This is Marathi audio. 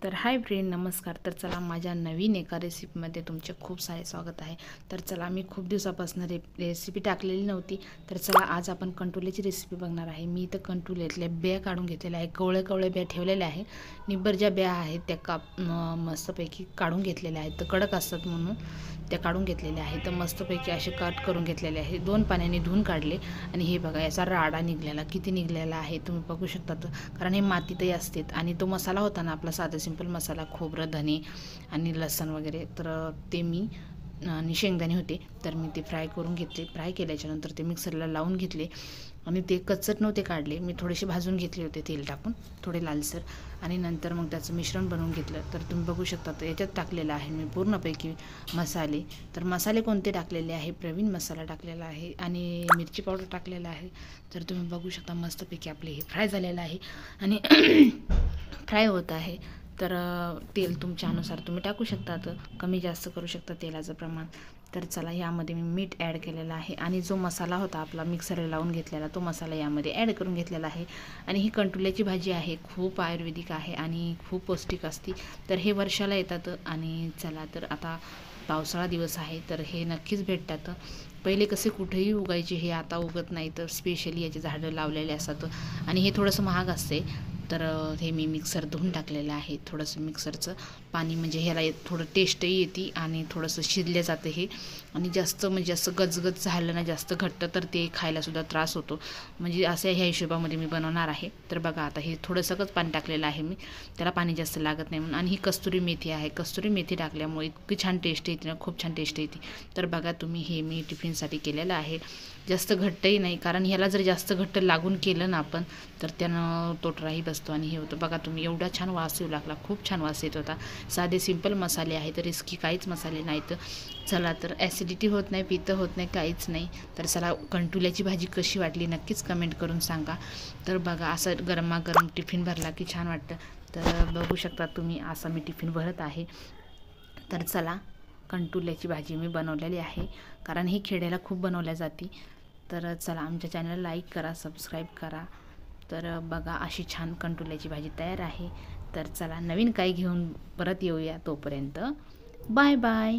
तर हाय फ्रेंड, नमस्कार. तर चला, माझ्या नवीन एका रेसिपीमध्ये तुमचे खूप सारे स्वागत आहे. तर चला, मी खूप दिवसापासून रेसिपी टाकलेली नव्हती. तर चला, आज आपण कंटोल्याची रेसिपी बघणार आहे. मी इथं कंटोल्यातल्या बिया काढून घेतलेल्या आहे, कवळे कवळे बिया ठेवलेल्या आहे. निब्बर ज्या बिया आहेत त्या मस्तपैकी काढून घेतलेल्या आहेत. तर कडक असतात म्हणून त्या काढून घेतलेल्या आहेत. तर मस्तपैकी असे कट करून घेतलेले आहे. 2 पाण्याने धुवून काढले. आणि हे बघा, याचा राडा निघलेला किती निघलेला आहे तुम्ही बघू शकता. कारण हे मातीतही असते. आणि तो मसाला होता ना आपला साधा सिंपल मसाला, खोबरं, धने आणि लसण वगैरे, तर ते मी आणि शेंगदाणे होते, तर मी ते फ्राय करून घेतले. फ्राय केल्याच्यानंतर ते मिक्सरला लावून घेतले. आणि ते कच्चट नव्हते काढले, मी थोडेसे भाजून घेतले होते तेल टाकून, थोडे लालसर. आणि नंतर मग त्याचं मिश्रण बनवून घेतलं. तर तुम्ही बघू शकता, तर याच्यात टाकलेलं आहे मी पूर्णपैकी मसाले. तर मसाले कोणते टाकलेले आहे? प्रवीण मसाला टाकलेला आहे आणि मिरची पावडर टाकलेला आहे. तर तुम्ही बघू शकता मस्तपैकी आपले हे फ्राय झालेलं आहे आणि फ्राय होत आहे. तर तेल तुमच्या अनुसार तुम्ही टाकू शकता, तर कमी जास्त करू शकता तेलाचं प्रमाण. तर चला, यामध्ये मी मीठ ॲड केलेलं आहे आणि जो मसाला होता आपला मिक्सरला लावून घेतलेला, तो मसाला यामध्ये ॲड करून घेतलेला आहे. आणि ही कंटोल्याची भाजी आहे, खूप आयुर्वेदिक आहे आणि खूप पौष्टिक असते. तर हे वर्षाला येतात. आणि चला, तर आता पावसाळा दिवस आहे, तर हे नक्कीच भेटतात. पहिले कसे कुठेही उगायचे, हे आता उगत नाही. तर स्पेशली याचे झाडं लावलेले असतात आणि हे थोडंसं महाग असते. तर हे मी मिक्सर धुवून टाकलेलं आहे. थोडंसं मिक्सरचं पाणी म्हणजे ह्याला थोडं टेस्टही येते आणि थोडंसं शिजलं जातं हे. आणि जास्त म्हणजे असं गजगज झालं ना, जास्त घट्ट, तर ते खायलासुद्धा त्रास होतो. म्हणजे असं ह्या हिशोबामध्ये मी बनवणार आहे. तर बघा, आता हे थोडंसंच पाणी टाकलेलं आहे मी, त्याला पाणी जास्त लागत नाही म्हणून. आणि ही कस्तुरी मेथी आहे, कस्तुरी मेथी टाकल्यामुळे इतकी छान टेस्ट येते ना, खूप छान टेस्ट येते. तर बघा तुम्ही, हे मी टिफिनसाठी केलेलं आहे. जास्त घट्टही नाही, कारण ह्याला जर जास्त घट्ट लागून केलं ना आपण, तर त्यानं तोटराही बसतो आणि हे होतं. बघा तुम्ही, एवढा छान वास येऊ लागला, खूप छान वास येत होता. साधे सिंपल मसाले आहेत, रिस्की काहीच मसाले नाहीत. चला, तर ॲसिडिटी होत नाही, पित्त होत नाही, काहीच नाही. तर चला, कंटोल्याची भाजी कशी वाटली नक्कीच कमेंट करून सांगा. तर बघा, असं गरमागरम टिफिन भरला की छान वाटतं. तर बघू शकता तुम्ही, असं मी टिफिन भरत आहे. तर चला, कंटोल्याची भाजी मी बनवलेली आहे, कारण ही खेड्याला खूप बनवल्या जाते. तर चला, आमच्या चॅनलला लाईक करा, सबस्क्राईब करा. तर बघा, अशी छान कंटोल्याची भाजी तयार आहे. तर चला, नवीन काही घेऊन परत येऊया. तोपर्यंत बाय बाय.